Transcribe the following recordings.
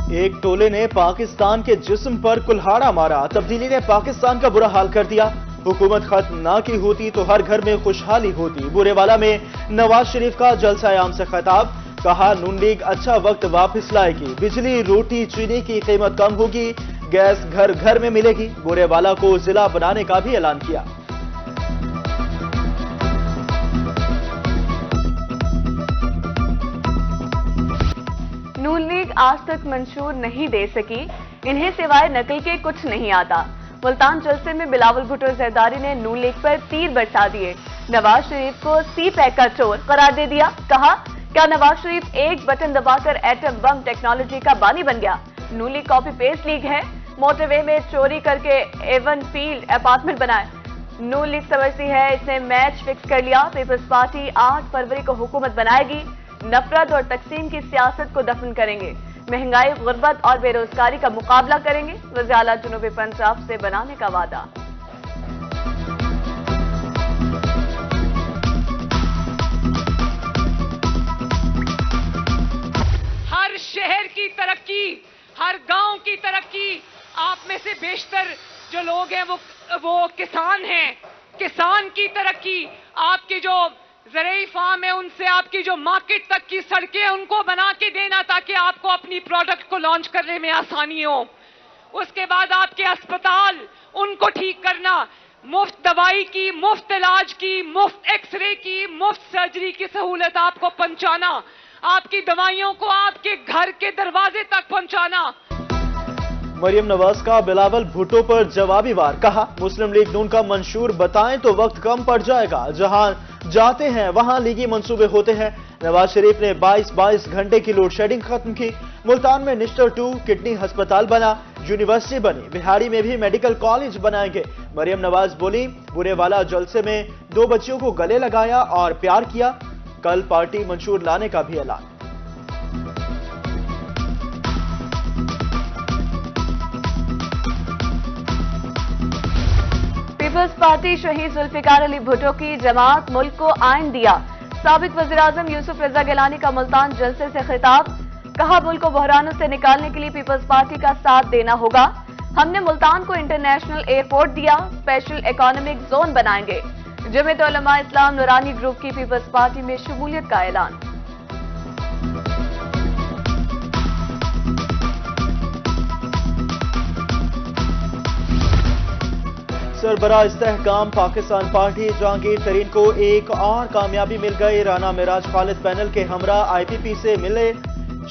ایک टोले ने पाकिस्तान के जिस्म पर कुल्हाड़ा मारा। तब्दीली ने पाकिस्तान का बुरा हाल कर दिया। हुकूमत खत्म ना की होती तो हर घर में खुशहाली होती। बुरेवाला में नवाज शरीफ का जलसा-ए-आम से खिताब। कहा नून लीग अच्छा वक्त वापस लाएगी। बिजली, रोटी, चीनी की कीमत कम होगी। गैस घर घर में मिलेगी। बुरेवाला को जिला बनाने का भी ऐलान किया। नून लीग आज तक मंशूर नहीं दे सकी। इन्हें सिवाय नकल के कुछ नहीं आता। मुल्तान जलसे में बिलावल भुट्टो जरदारी ने नून लीग पर तीर बरसा दिए। नवाज शरीफ को सी पैक का चोर करार दे दिया। कहा क्या नवाज शरीफ एक बटन दबाकर एटम बम टेक्नोलॉजी का बानी बन गया। नून लीग कॉपी पेस्ट लीग है। मोटरवे में चोरी करके एवन फील्ड अपार्टमेंट बनाए। नून लीग समझती है इसने मैच फिक्स कर लिया। पीपल्स पार्टी 8 फरवरी को हुकूमत बनाएगी। नफरत और तकसीम की सियासत को दफन करेंगे। महंगाई, गुर्बत और बेरोजगारी का मुकाबला करेंगे। वज़ीर आला जनूबी पंजाब से बनाने का वादा। हर शहर की तरक्की, हर गांव की तरक्की, आप में से बेशतर जो लोग हैं वो किसान हैं। किसान की तरक्की, आपकी जो ज़रूरी फार्म है उनसे आपकी जो मार्केट तक की सड़कें हैं उनको बना के देना ताकि आपको अपनी प्रोडक्ट को लॉन्च करने में आसानी हो। उसके बाद आपके अस्पताल उनको ठीक करना, मुफ्त दवाई की, मुफ्त इलाज की, मुफ्त एक्सरे की, मुफ्त सर्जरी की सहूलत आपको पहुंचाना, आपकी दवाइयों को आपके घर के दरवाजे तक पहुंचाना। मरियम नवाज का बिलावल भुट्टो पर जवाबी वार। कहा मुस्लिम लीग नून का मंशूर बताएं तो वक्त कम पड़ जाएगा। जहां जाते हैं वहां लीगी मंसूबे होते हैं। नवाज शरीफ ने 22 घंटे की लोड शेडिंग खत्म की। मुल्तान में निस्टर 2 किडनी अस्पताल बना। यूनिवर्सिटी बनी। बिहारी में भी मेडिकल कॉलेज बनाएंगे। मरियम नवाज बोली बुरेवाला जलसे में 2 बच्चियों को गले लगाया और प्यार किया। कल पार्टी मंशूर लाने का भी ऐलान। पीपल्स पार्टी शहीद जुल्फिकार अली भुट्टो की जमात मुल्क को आइन दिया। साबिक वज़ीर-ए-आज़म यूसुफ रज़ा गिलानी का मुल्तान जलसे से खिताब। कहा मुल्क को बहरानों से निकालने के लिए पीपल्स पार्टी का साथ देना होगा। हमने मुल्तान को इंटरनेशनल एयरपोर्ट दिया। स्पेशल इकोनॉमिक जोन बनाएंगे। जमीयत उलमा इस्लाम नूरानी ग्रुप की पीपल्स पार्टी में शमूलियत का ऐलान। सरबराह इस्तेहकाम पाकिस्तान पार्टी जहांगीर तरीन को एक और कामयाबी मिल गई। राना मिराज खालिद पैनल के हमरा IPP से मिले।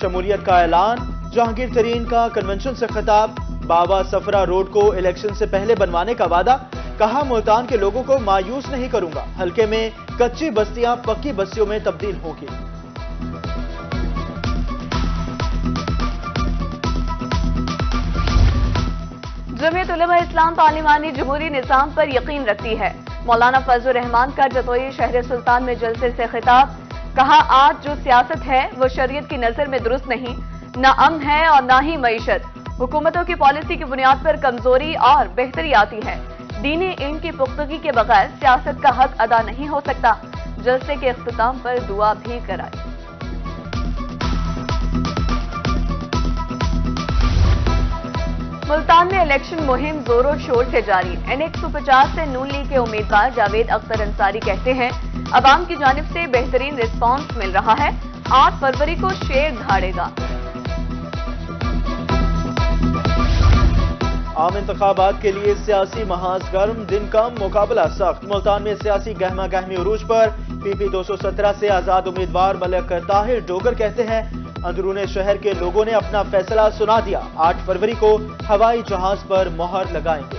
शमूलियत का ऐलान। जहांगीर तरीन का कन्वेंशन से खिताब। बाबा सफरा रोड को इलेक्शन से पहले बनवाने का वादा। कहा मुल्तान के लोगों को मायूस नहीं करूंगा। हल्के में कच्ची बस्तियां पक्की बस्तियों में तब्दील होंगी। जमीयत उलमा इस्लाम तालीमानी जमहूरी निज़ाम पर यकीन रखती है। मौलाना फजल रहमान का जतोई शहर सुल्तान में जलसे से खिताब। कहा आज जो सियासत है वो शरीयत की नजर में दुरुस्त नहीं। न अमन है और न ही मईशत। हुकूमतों की पॉलिसी की बुनियाद पर कमजोरी और बेहतरी आती है। दीनी इल्म की पुख्तगी के बगैर सियासत का हक अदा नहीं हो सकता। जलसे के इख्तिताम पर दुआ भी कराई। मुल्तान में इलेक्शन मुहिम जोरों शोर से जारी। N150 से नून लीग के उम्मीदवार जावेद अख्तर अंसारी कहते हैं अवाम की जानिब से बेहतरीन रिस्पांस मिल रहा है। 8 फरवरी को शेर दहाड़ेगा। आम इंतखाबात के लिए सियासी महाज गर्म, दिन कम, मुकाबला सख्त। मुल्तान में सियासी गहमा गहमी उरूज पर। PP 217 से आजाद उम्मीदवार मलिक ताहिर डोगर कहते हैं अंदरूने शहर के लोगों ने अपना फैसला सुना दिया। 8 फरवरी को हवाई जहाज पर मोहर लगाएंगे।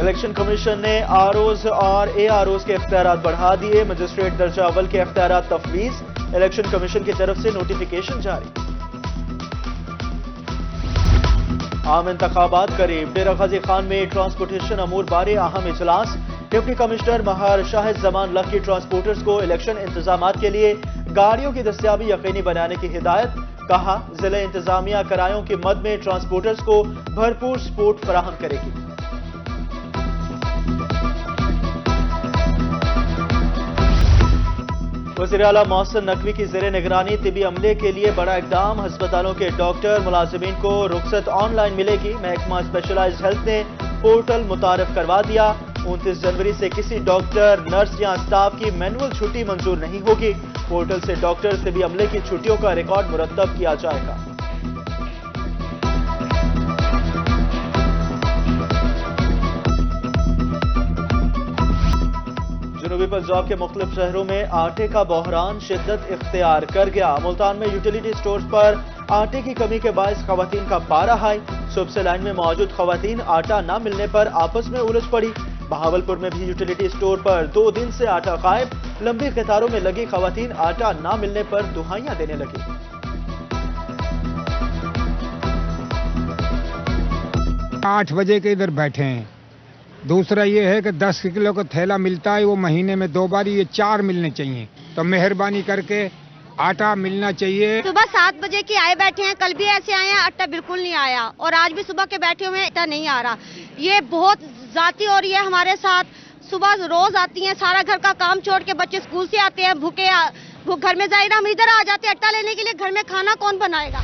इलेक्शन कमीशन ने ROs और AROs के इख्तियारात बढ़ा दिए। मजिस्ट्रेट दर्जा अव्वल के इख्तियारात तफवीज। इलेक्शन कमीशन की तरफ से नोटिफिकेशन जारी। आम इंतखाबात करीब। डेरा गाजी खान में ट्रांसपोर्टेशन अमूर बारे अहम इजलास। Deputy commissioner Mahar Shahid Zaman luck की ट्रांसपोर्टर्स को इलेक्शन इंतजामात के लिए गाड़ियों की दस्तयाबी यकीनी बनाने की हिदायत। कहा जिला इंतजामिया किरायों की मद में ट्रांसपोर्टर्स को भरपूर सपोर्ट फराहम करेगी। وزیر اعلیٰ محسن نقوی کی زیر نگرانی طبی عملے کے لیے بڑا اقدام، ہسپتالوں کے ڈاکٹر ملازمین کو رخصت آن لائن ملے گی۔ محکمہ اسپیشلائزڈ ہیلتھ نے پورٹل متعارف کروا دیا۔ 29 جنوری سے کسی ڈاکٹر، نرس یا اسٹاف کی مینول چھٹی منظور نہیں ہوگی۔ پورٹل سے ڈاکٹر طبی عملے کی چھٹیوں کا ریکارڈ مرتب کیا جائے گا۔ جنوبی پنجاب کے مختلف شہروں میں آٹے کا بحران شدت اختیار کر گیا۔ ملتان میں یوٹیلیٹی سٹورز پر آٹے کی کمی کے باعث خواتین کا پارا ہائی۔ صبح سے لائن میں موجود خواتین آٹا نہ ملنے پر آپس میں الجھ پڑی۔ بہاولپور میں بھی یوٹیلیٹی سٹور پر 2 دن سے آٹا غائب۔ لمبی قطاروں میں لگی خواتین آٹا نہ ملنے پر دہائیاں دینے لگی۔ 8 بجے کے ادھر بیٹھے ہیں۔ دوسرا یہ ہے کہ 10 کلو کا تھیلا ملتا ہے، وہ مہینے میں 2 بار، یہ 4 ملنے چاہیے۔ تو مہربانی کر کے آٹا ملنا چاہیے۔ صبح 7 بجے کے آئے بیٹھے ہیں، کل بھی ایسے آئے ہیں، آٹا بالکل نہیں آیا، اور آج بھی صبح کے بیٹھے ہوئے ہیں، آٹا نہیں آ رہا۔ یہ بہت ذاتی ہو رہی ہے ہمارے ساتھ۔ صبح روز آتی ہیں، سارا گھر کا کام چھوڑ کے بچے اسکول سے آتے ہیں بھوکے، گھر میں ظاہر ہم ادھر آ جاتے ہیں آٹا لینے کے لیے، گھر میں کھانا کون بنائے گا؟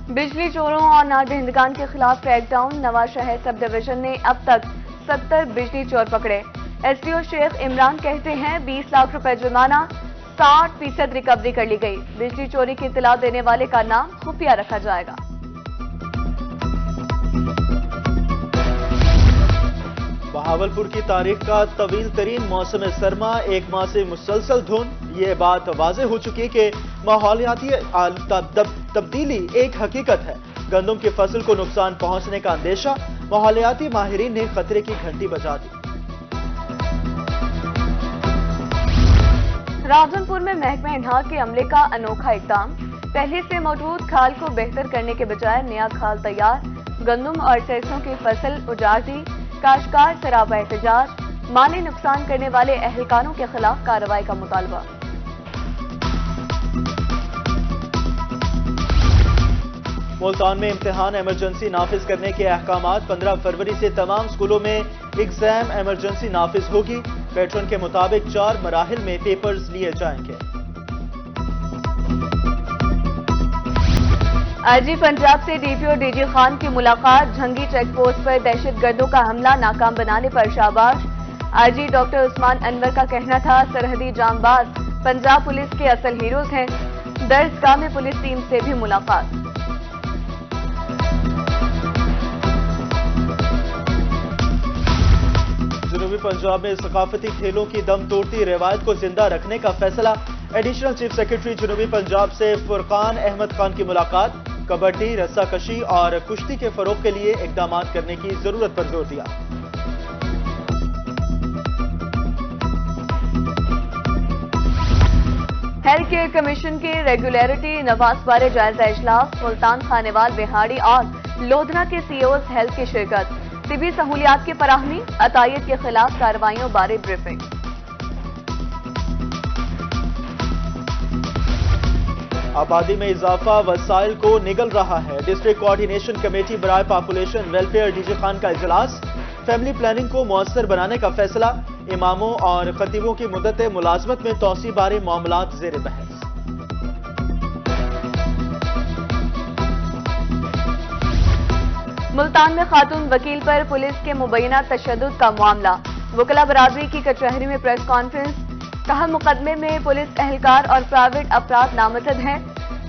بجلی چوروں اور نادہندگان کے خلاف کریک ڈاؤن۔ نواز شہر سب ڈویژن نے اب تک 70 بجلی چور پکڑے۔ ایس ڈی او شیخ عمران کہتے ہیں 20 لاکھ روپے جرمانہ، 60% ریکوری کر لی گئی۔ بجلی چوری کی اطلاع دینے والے کا نام خفیہ رکھا جائے گا۔ بہاولپور کی تاریخ کا طویل ترین موسم سرما، 1 ماہ سے مسلسل دھند۔ یہ بات واضح ہو چکی کہ ماحولیاتی تبدیلی ایک حقیقت ہے۔ گندم کی فصل کو نقصان پہنچنے کا اندیشہ، ماحولیاتی ماہرین نے خطرے کی گھنٹی بجا دی۔ راولپور میں محکمہ انہار کے عملے کا انوکھا اقدام۔ پہلے سے موجود کھال کو بہتر کرنے کے بجائے نیا کھال تیار۔ گندم اور سرسوں کی فصل اجاڑ دی۔ کاشتکار سراپا احتجاج۔ مالی نقصان کرنے والے اہلکاروں کے خلاف کارروائی کا مطالبہ۔ ملتان میں امتحان ایمرجنسی نافذ کرنے کے احکامات۔ 15 فروری سے تمام اسکولوں میں ایگزام ایمرجنسی نافذ ہوگی۔ پیٹرن کے مطابق 4 مراحل میں پیپرز لیے جائیں گے۔ آئی جی پنجاب سے D P O D G Khan کی ملاقات۔ جھنگی چیک پوسٹ پر دہشت گردوں کا حملہ ناکام بنانے پر شاباش۔ آئی جی ڈاکٹر عثمان انور کا کہنا تھا سرحدی جان باز پنجاب پولیس کے اصل ہیروز ہیں۔ درسگاہ میں پولیس ٹیم سے بھی ملاقات۔ جنوبی پنجاب میں ثقافتی کھیلوں کی دم توڑتی روایت کو زندہ رکھنے کا فیصلہ۔ ایڈیشنل چیف سیکرٹری جنوبی پنجاب سے فرقان احمد خان کی ملاقات۔ کبڈی، رسہ کشی اور کشتی کے فروغ کے لیے اقدامات کرنے کی ضرورت پر زور دیا۔ ہیلتھ کیئر کمیشن کی ریگولیرٹی نواز بارے جائزہ اجلاس۔ ملتان، خانیوال، بہاڑی اور لودھنا کے سی اوز ہیلتھ کی شرکت۔ طبی سہولیات کی فراہمی، عطائیت کے خلاف کارروائیوں بارے بریفنگ۔ آبادی میں اضافہ وسائل کو نگل رہا ہے۔ ڈسٹرکٹ کوآرڈینیشن کمیٹی برائے population welfare D G Khan کا اجلاس۔ فیملی پلاننگ کو مؤثر بنانے کا فیصلہ۔ اماموں اور خطیبوں کی مدت ملازمت میں توسیع بارے معاملات زیر بحث۔ ملتان میں خاتون وکیل پر پولیس کے مبینہ تشدد کا معاملہ۔ وکلا برادری کی کچہری میں پریس کانفرنس۔ کہا مقدمے میں پولیس اہلکار اور پرائیویٹ افراد نامزد ہیں۔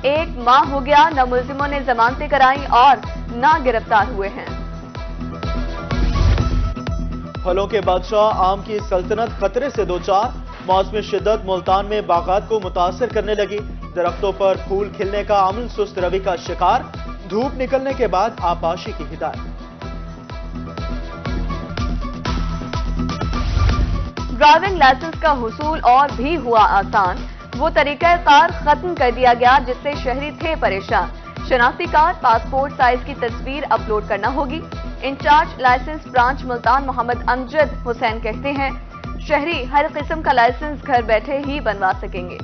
1 ماہ ہو گیا، نہ ملزموں نے ضمانتیں کرائیں اور نہ گرفتار ہوئے ہیں۔ پھلوں کے بادشاہ آم کی سلطنت خطرے سے دوچار۔ موسم شدت ملتان میں باغات کو متاثر کرنے لگی۔ درختوں پر پھول کھلنے کا عمل سست روی کا شکار۔ دھوپ نکلنے کے بعد آبپاشی کی ہدایت۔ ڈرائیونگ لائسنس کا حصول اور بھی ہوا آسان۔ وہ طریقہ کار ختم کر دیا گیا جس سے شہری تھے پریشان۔ شناختی کارڈ، پاسپورٹ سائز کی تصویر اپلوڈ کرنا ہوگی۔ انچارج لائسنس برانچ ملتان محمد امجد حسین کہتے ہیں شہری ہر قسم کا لائسنس گھر بیٹھے ہی بنوا سکیں گے۔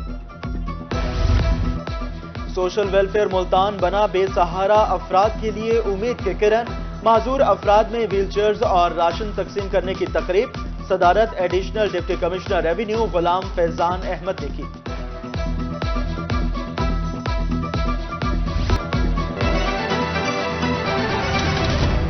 سوشل ویلفیئر ملتان بنا بے سہارا افراد کے لیے امید کے کرن۔ معذور افراد میں ویل چیئرز اور راشن تقسیم کرنے کی تقریب۔ صدارت additional deputy commissioner revenue Ghulam فیضان احمد نے کی۔